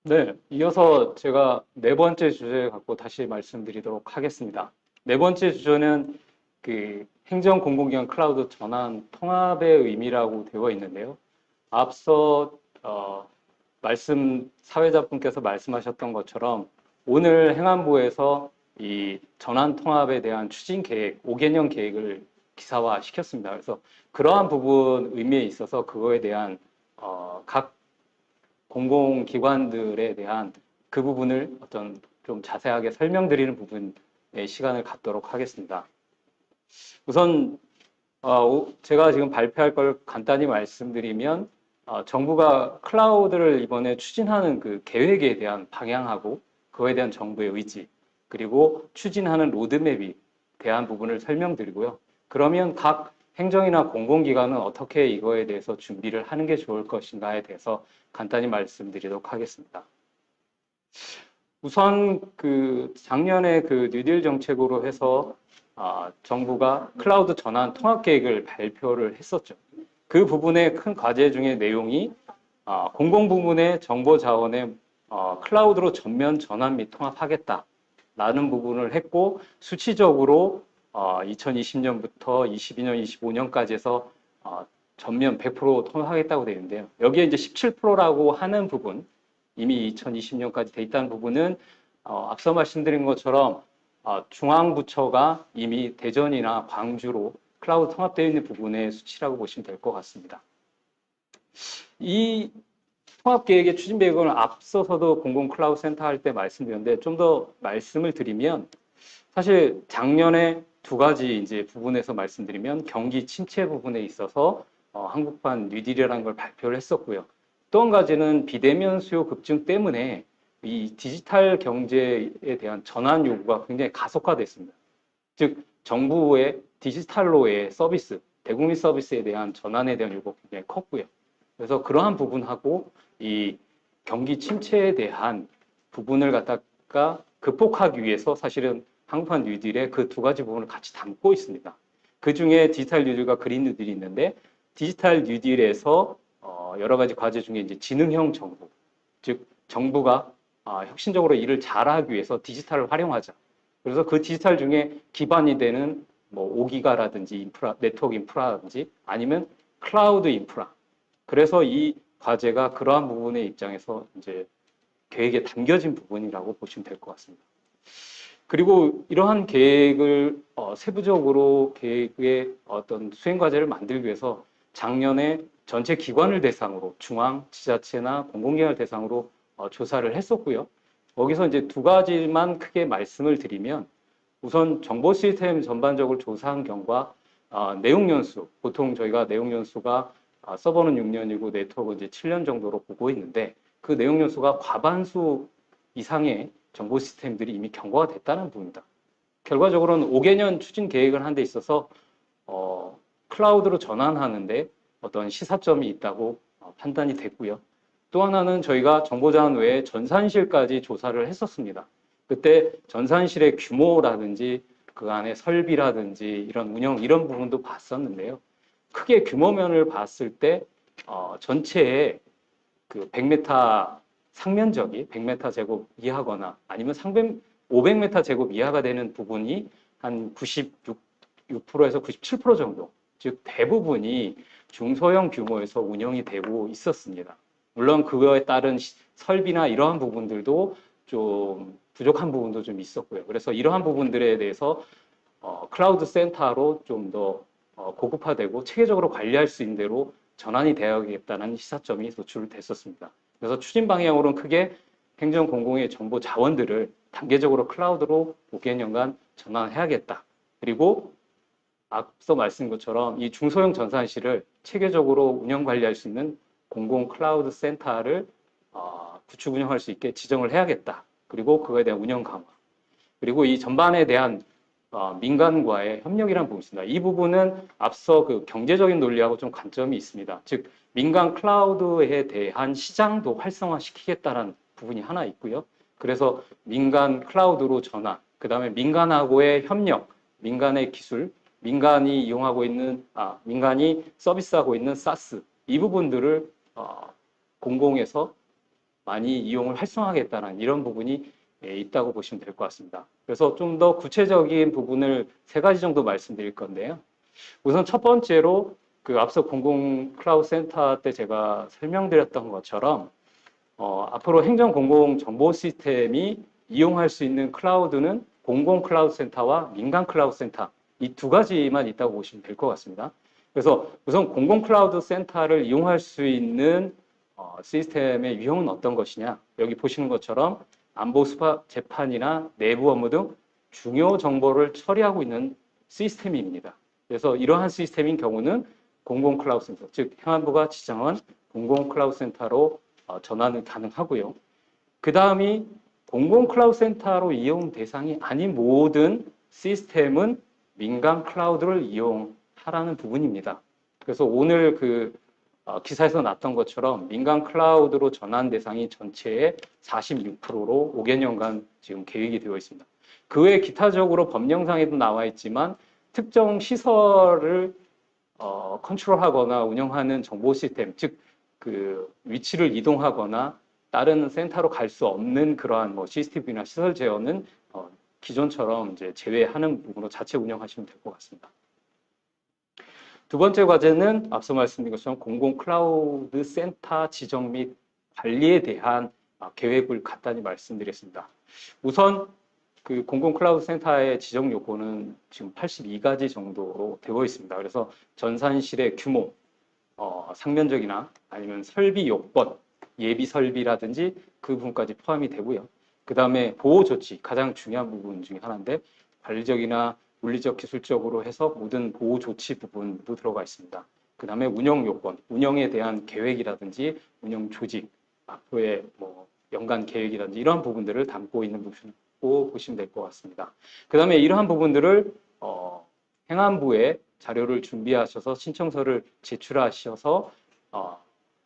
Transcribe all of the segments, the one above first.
네, 이어서 제가 네 번째 주제 갖고 다시 말씀드리도록 하겠습니다. 네 번째 주제는 행정 공공기관 클라우드 전환 통합의 의미라고 되어 있는데요. 앞서 사회자분께서 말씀하셨던 것처럼 오늘 행안부에서 이 전환 통합에 대한 추진 계획, 5개년 계획을 기사화 시켰습니다. 그래서 그러한 부분 의미에 있어서 그거에 대한 각 공공기관들에 대한 그 부분을 좀 자세하게 설명드리는 부분의 시간을 갖도록 하겠습니다. 우선 제가 지금 발표할 걸 간단히 말씀드리면 정부가 클라우드를 이번에 추진하는 그 계획에 대한 방향하고 그거에 대한 정부의 의지 그리고 추진하는 로드맵에 대한 부분을 설명드리고요. 그러면 각 행정이나 공공기관은 어떻게 이거에 대해서 준비를 하는 게 좋을 것인가에 대해서 간단히 말씀드리도록 하겠습니다. 우선 작년에 뉴딜 정책으로 해서 정부가 클라우드 전환 통합 계획을 발표를 했었죠. 그 부분의 큰 과제 중에 내용이 공공부문의 정보 자원의 클라우드로 전면 전환 및 통합하겠다라는 부분을 했고 수치적으로 2020년부터 22년, 25년까지 해서 전면 100% 통합하겠다고 되어 있는데요. 여기에 이제 17%라고 하는 부분, 이미 2020년까지 돼 있다는 부분은 앞서 말씀드린 것처럼 중앙부처가 이미 대전이나 광주로 클라우드 통합되어 있는 부분의 수치라고 보시면 될 것 같습니다. 이 통합계획의 추진 배경을 앞서서도 공공 클라우드 센터 할 때 말씀드렸는데 좀 더 말씀을 드리면 사실 작년에 두 가지 이제 부분에서 말씀드리면 경기 침체 부분에 있어서 한국판 뉴딜이라는 걸 발표를 했었고요. 또 한 가지는 비대면 수요 급증 때문에 이 디지털 경제에 대한 전환 요구가 굉장히 가속화됐습니다. 즉 정부의 디지털로의 서비스, 대국민 서비스에 대한 전환에 대한 요구가 굉장히 컸고요. 그래서 그러한 부분하고 이 경기 침체에 대한 부분을 갖다가 극복하기 위해서 사실은 한국판 뉴딜의 그 두 가지 부분을 같이 담고 있습니다. 그 중에 디지털 뉴딜과 그린 뉴딜이 있는데 디지털 뉴딜에서 여러 가지 과제 중에 이제 지능형 정부, 즉 정부가 혁신적으로 일을 잘하기 위해서 디지털을 활용하자. 그래서 그 디지털 중에 기반이 되는 뭐 5기가라든지 인프라, 네트워크 인프라라든지 아니면 클라우드 인프라. 그래서 이 과제가 그러한 부분의 입장에서 이제 계획에 담겨진 부분이라고 보시면 될 것 같습니다. 그리고 이러한 계획을 세부적으로 계획의 어떤 수행 과제를 만들기 위해서 작년에 전체 기관을 대상으로 중앙, 지자체나 공공기관을 대상으로 조사를 했었고요. 거기서 이제 두 가지만 크게 말씀을 드리면 우선 정보 시스템 전반적으로 조사한 결과 내용 연수, 보통 저희가 내용 연수가 서버는 6년이고 네트워크 이제 7년 정도로 보고 있는데 그 내용 연수가 과반수 이상의 정보 시스템들이 이미 경과가 됐다는 부분입니다. 결과적으로는 5개년 추진 계획을 한 데 있어서 클라우드로 전환하는데 어떤 시사점이 있다고 판단이 됐고요. 또 하나는 저희가 정보자원 외에 전산실까지 조사를 했었습니다. 그때 전산실의 규모라든지 그 안에 설비라든지 이런 운영 이런 부분도 봤었는데요. 크게 규모면을 봤을 때 전체의 그 100m 상면적이 100m 제곱 이하거나 아니면 500m 제곱 이하가 되는 부분이 한 96%에서 97% 정도, 즉 대부분이 중소형 규모에서 운영이 되고 있었습니다. 물론 그거에 따른 설비나 이러한 부분들도 좀 부족한 부분도 좀 있었고요. 그래서 이러한 부분들에 대해서 클라우드 센터로 좀 더 고급화되고 체계적으로 관리할 수 있는 대로 전환이 되어야겠다는 시사점이 노출됐었습니다. 그래서 추진 방향으로는 크게 행정 공공의 정보 자원들을 단계적으로 클라우드로 5개년간 전환해야겠다. 그리고 앞서 말씀드린 것처럼 이 중소형 전산실을 체계적으로 운영 관리할 수 있는 공공 클라우드 센터를 구축 운영할 수 있게 지정을 해야겠다. 그리고 그거에 대한 운영 강화. 그리고 이 전반에 대한 민간과의 협력이라는 부분이 있습니다. 이 부분은 앞서 그 경제적인 논리하고 좀 관점이 있습니다. 즉 민간 클라우드에 대한 시장도 활성화시키겠다는 부분이 하나 있고요. 그래서 민간 클라우드로 전환, 그 다음에 민간하고의 협력, 민간의 기술, 민간이 이용하고 있는, 민간이 서비스하고 있는 사스, 이 부분들을 공공에서 많이 이용을 활성화하겠다는 이런 부분이 있다고 보시면 될 것 같습니다. 그래서 좀 더 구체적인 부분을 세 가지 정도 말씀드릴 건데요. 우선 첫 번째로 그 앞서 공공 클라우드 센터 때 제가 설명드렸던 것처럼 앞으로 행정 공공 정보 시스템이 이용할 수 있는 클라우드는 공공 클라우드 센터와 민간 클라우드 센터 이 두 가지만 있다고 보시면 될 것 같습니다. 그래서 우선 공공 클라우드 센터를 이용할 수 있는 시스템의 유형은 어떤 것이냐? 여기 보시는 것처럼 안보 수사 재판이나 내부 업무 등 중요 정보를 처리하고 있는 시스템입니다. 그래서 이러한 시스템인 경우는 공공 클라우드 센터, 즉 행안부가 지정한 공공 클라우드 센터로 전환이 가능하고요. 그 다음이 공공 클라우드 센터로 이용 대상이 아닌 모든 시스템은 민간 클라우드를 이용하라는 부분입니다. 그래서 오늘 그 기사에서 났던 것처럼 민간 클라우드로 전환 대상이 전체의 46%로 5개년간 지금 계획이 되어 있습니다. 그 외 기타적으로 법령상에도 나와 있지만 특정 시설을 컨트롤하거나 운영하는 정보 시스템, 즉 그 위치를 이동하거나 다른 센터로 갈 수 없는 그러한 뭐 CCTV나 시설 제어는 기존처럼 이제 제외하는 부분으로 자체 운영하시면 될 것 같습니다. 두 번째 과제는 앞서 말씀드린 것처럼 공공 클라우드 센터 지정 및 관리에 대한 계획을 간단히 말씀드렸습니다. 우선 그 공공 클라우드 센터의 지정 요건은 지금 82가지 정도로 되어 있습니다. 그래서 전산실의 규모, 상면적이나 아니면 설비 요건, 예비 설비라든지 그 부분까지 포함이 되고요. 그 다음에 보호 조치, 가장 중요한 부분 중에 하나인데 관리적이나 물리적, 기술적으로 해서 모든 보호 조치 부분도 들어가 있습니다. 그 다음에 운영 요건, 운영에 대한 계획이라든지 운영 조직, 앞으로의 뭐 연간 계획이라든지 이러한 부분들을 담고 있는 부분이라고 보시면 될 것 같습니다. 그 다음에 이러한 부분들을 행안부에 자료를 준비하셔서 신청서를 제출하셔서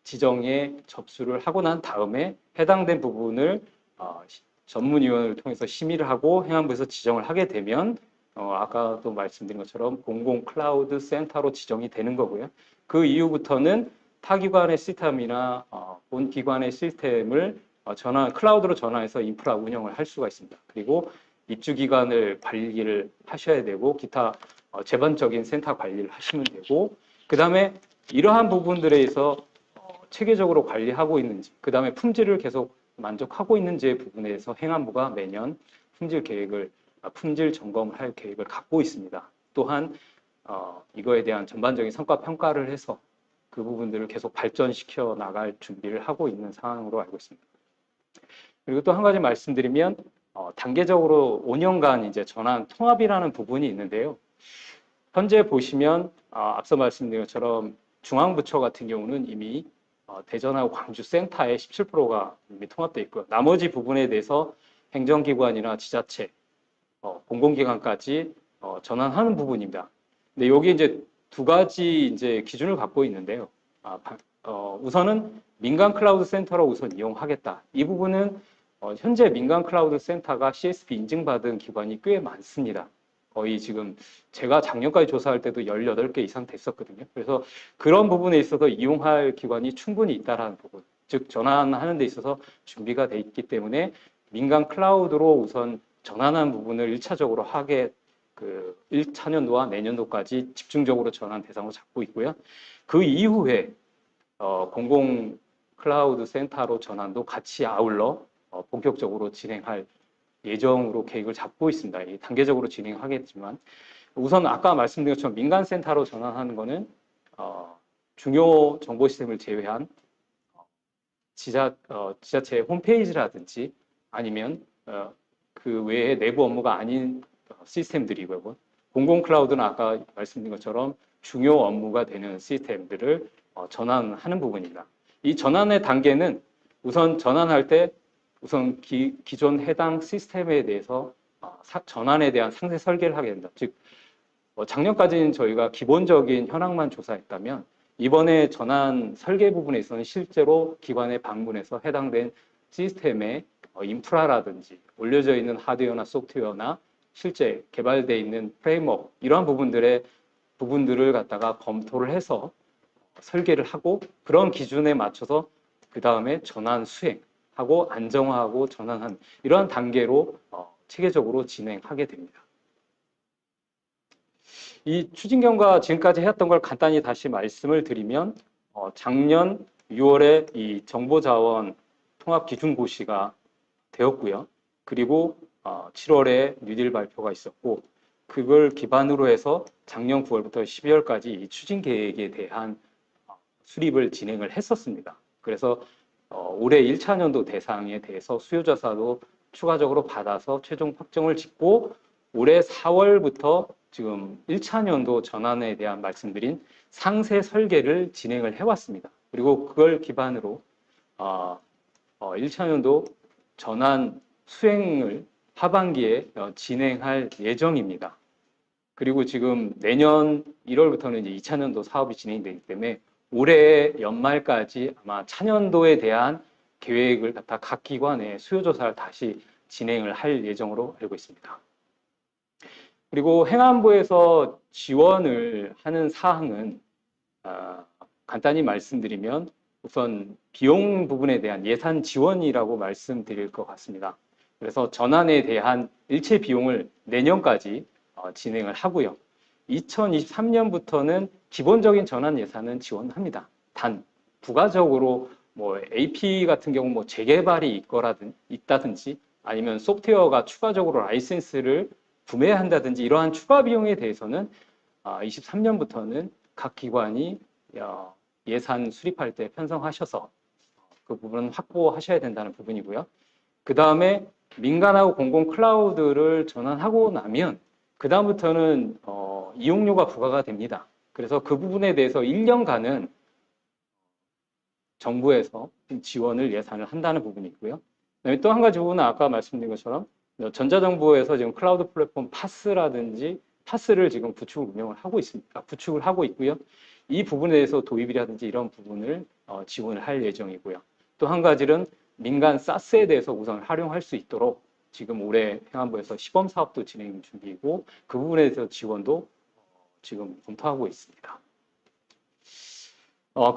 지정에 접수를 하고 난 다음에 해당된 부분을 전문위원회를 통해서 심의를 하고 행안부에서 지정을 하게 되면 아까도 말씀드린 것처럼 공공 클라우드 센터로 지정이 되는 거고요. 그 이후부터는 타 기관의 시스템이나 본 기관의 시스템을 클라우드로 전환해서 인프라 운영을 할 수가 있습니다. 그리고 입주 기관을 관리를 하셔야 되고 기타 재반적인 센터 관리를 하시면 되고 그 다음에 이러한 부분들에 있어 체계적으로 관리하고 있는지 그 다음에 품질을 계속 만족하고 있는지의 부분에 대해서 행안부가 매년 품질 점검을 할 계획을 갖고 있습니다. 또한 이거에 대한 전반적인 성과 평가를 해서 그 부분들을 계속 발전시켜 나갈 준비를 하고 있는 상황으로 알고 있습니다. 그리고 또 한 가지 말씀드리면 단계적으로 5년간 이제 전환 통합이라는 부분이 있는데요. 현재 보시면 앞서 말씀드린 것처럼 중앙부처 같은 경우는 이미 대전하고 광주 센터에 17%가 이미 통합되어 있고요. 나머지 부분에 대해서 행정기관이나 지자체, 공공기관까지 전환하는 부분입니다. 근데 여기 이제 두 가지 이제 기준을 갖고 있는데요. 우선은 민간 클라우드 센터로 우선 이용하겠다. 이 부분은 현재 민간 클라우드 센터가 CSP 인증받은 기관이 꽤 많습니다. 거의 지금 제가 작년까지 조사할 때도 18개 이상 됐었거든요. 그래서 그런 부분에 있어서 이용할 기관이 충분히 있다라는 부분, 즉 전환하는 데 있어서 준비가 돼 있기 때문에 민간 클라우드로 우선 전환하는 부분을 1차적으로 하게 1차년도와 내년도까지 집중적으로 전환 대상으로 잡고 있고요. 그 이후에 공공 클라우드 센터로 전환도 같이 아울러 본격적으로 진행할 예정으로 계획을 잡고 있습니다. 단계적으로 진행하겠지만 우선 아까 말씀드린 것처럼 민간 센터로 전환하는 것은 중요 정보 시스템을 제외한 지자체 홈페이지라든지 아니면 그 외에 내부 업무가 아닌 시스템들이고요. 공공 클라우드는 아까 말씀드린 것처럼 중요 업무가 되는 시스템들을 전환하는 부분입니다. 이 전환의 단계는 우선 전환할 때 우선 기존 해당 시스템에 대해서 전환에 대한 상세 설계를 하게 된다. 즉 작년까지는 저희가 기본적인 현황만 조사했다면 이번에 전환 설계 부분에 있어서는 실제로 기관에 방문해서 해당된 시스템의 인프라라든지 올려져 있는 하드웨어나 소프트웨어나 실제 개발되어 있는 프레임워크 이러한 부분들을 갖다가 검토를 해서 설계를 하고 그런 기준에 맞춰서 그 다음에 전환 수행 하고 안정화하고 전환한 이러한 단계로 체계적으로 진행하게 됩니다. 이 추진경과 지금까지 해왔던 걸 간단히 다시 말씀을 드리면 작년 6월에 이 정보자원 통합기준고시가 되었고요. 그리고 7월에 뉴딜 발표가 있었고 그걸 기반으로 해서 작년 9월부터 12월까지 이 추진 계획에 대한 수립을 진행을 했었습니다. 그래서 올해 1차년도 대상에 대해서 수요조사도 추가적으로 받아서 최종 확정을 짓고 올해 4월부터 지금 1차년도 전환에 대한 말씀드린 상세 설계를 진행을 해왔습니다. 그리고 그걸 기반으로 1차년도 전환 수행을 하반기에 진행할 예정입니다. 그리고 지금 내년 1월부터는 이제 2차년도 사업이 진행되기 때문에 올해 연말까지 아마 차년도에 대한 계획을 갖다 각 기관의 수요조사를 다시 진행을 할 예정으로 알고 있습니다. 그리고 행안부에서 지원을 하는 사항은 간단히 말씀드리면 우선 비용 부분에 대한 예산 지원이라고 말씀드릴 것 같습니다. 그래서 전환에 대한 일체 비용을 내년까지 진행을 하고요. 2023년부터는 기본적인 전환 예산은 지원합니다. 단 부가적으로 뭐 AP 같은 경우 뭐 재개발이 있다든지 아니면 소프트웨어가 추가적으로 라이센스를 구매한다든지 이러한 추가 비용에 대해서는 23년부터는 각 기관이 예산 수립할 때 편성하셔서 그 부분은 확보하셔야 된다는 부분이고요. 그 다음에 민간하고 공공 클라우드를 전환하고 나면 그 다음부터는 이용료가 부과가 됩니다. 그래서 그 부분에 대해서 1년간은 정부에서 지원을 예산을 한다는 부분이 있고요. 그다음에 또 한 가지 부분은 아까 말씀드린 것처럼 전자정부에서 지금 클라우드 플랫폼 파스라든지 파스를 지금 운영을 하고 있습니다. 구축을 하고 있고요. 이 부분에 대해서 도입이라든지 이런 부분을 지원을 할 예정이고요. 또 한 가지는 민간 사스에 대해서 우선 활용할 수 있도록 지금 올해 행안부에서 시범 사업도 진행 중이고 그 부분에 대해서 지원도 지금 검토하고 있습니다.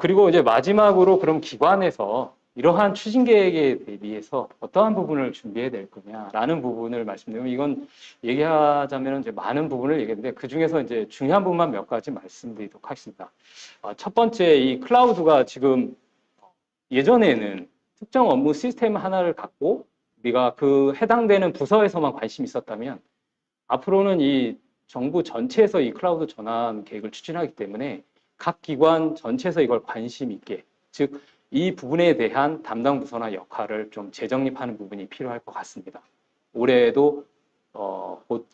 그리고 이제 마지막으로 그럼 기관에서 이러한 추진 계획에 대비해서 어떠한 부분을 준비해야 될 거냐라는 부분을 말씀드리면 이건 얘기하자면 이제 많은 부분을 얘기했는데 그 중에서 이제 중요한 부분만 몇 가지 말씀드리도록 하겠습니다. 첫 번째 이 클라우드가 지금 예전에는 특정 업무 시스템 하나를 갖고 우리가 그 해당되는 부서에서만 관심이 있었다면 앞으로는 이 정부 전체에서 이 클라우드 전환 계획을 추진하기 때문에 각 기관 전체에서 이걸 관심 있게 즉 이 부분에 대한 담당 부서나 역할을 좀 재정립하는 부분이 필요할 것 같습니다. 올해에도 곧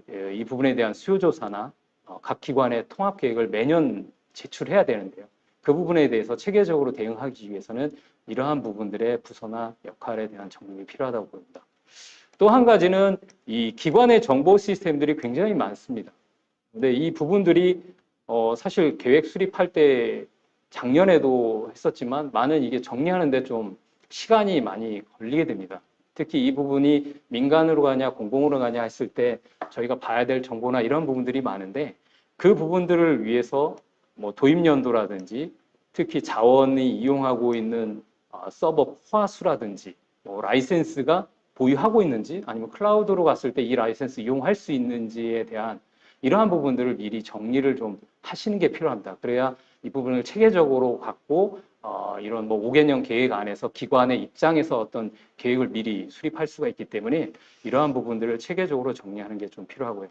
이 부분에 대한 수요조사나 각 기관의 통합 계획을 매년 제출해야 되는데요. 그 부분에 대해서 체계적으로 대응하기 위해서는 이러한 부분들의 부서나 역할에 대한 정립이 필요하다고 봅니다. 또 한 가지는 이 기관의 정보 시스템들이 굉장히 많습니다. 근데 이 부분들이 사실 계획 수립할 때 작년에도 했었지만 많은 이게 정리하는데 좀 시간이 많이 걸리게 됩니다. 특히 이 부분이 민간으로 가냐 공공으로 가냐 했을 때 저희가 봐야 될 정보나 이런 부분들이 많은데 그 부분들을 위해서 뭐 도입 연도라든지 특히 자원이 이용하고 있는 서버 포화수라든지 뭐 라이센스가 보유하고 있는지 아니면 클라우드로 갔을 때 이 라이센스 이용할 수 있는지에 대한 이러한 부분들을 미리 정리를 좀 하시는 게 필요합니다. 그래야 이 부분을 체계적으로 갖고 이런 뭐 5개년 계획 안에서 기관의 입장에서 어떤 계획을 미리 수립할 수가 있기 때문에 이러한 부분들을 체계적으로 정리하는 게 좀 필요하고요.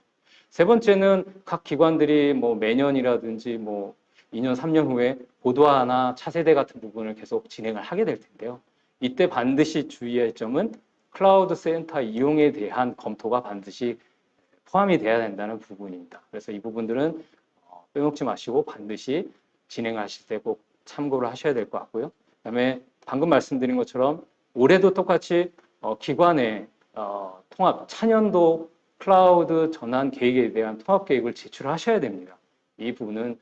세 번째는 각 기관들이 뭐 매년이라든지 뭐 2년, 3년 후에 고도화나 차세대 같은 부분을 계속 진행을 하게 될 텐데요. 이때 반드시 주의할 점은 클라우드 센터 이용에 대한 검토가 반드시 포함이 돼야 된다는 부분입니다. 그래서 이 부분들은 빼먹지 마시고 반드시 진행하실 때 꼭 참고를 하셔야 될 것 같고요. 그다음에 방금 말씀드린 것처럼 올해도 똑같이 기관의 통합 차년도 클라우드 전환 계획에 대한 통합 계획을 제출하셔야 됩니다. 이 부분은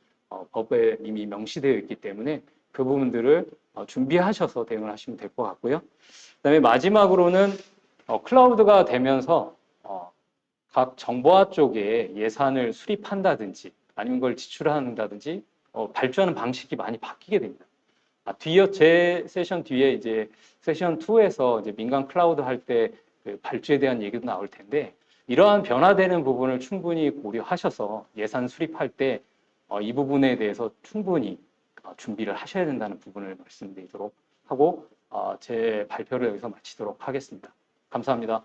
법에 이미 명시되어 있기 때문에 그 부분들을 준비하셔서 대응을 하시면 될 것 같고요. 그다음에 마지막으로는 클라우드가 되면서 각 정보화 쪽에 예산을 수립한다든지 아니면 그걸 지출한다든지 발주하는 방식이 많이 바뀌게 됩니다. 뒤에 제 세션 뒤에 이제 세션 2에서 이제 민간 클라우드 할 때 그 발주에 대한 얘기도 나올 텐데 이러한 변화되는 부분을 충분히 고려하셔서 예산 수립할 때 이 부분에 대해서 충분히 준비를 하셔야 된다는 부분을 말씀드리도록 하고 제 발표를 여기서 마치도록 하겠습니다. 감사합니다.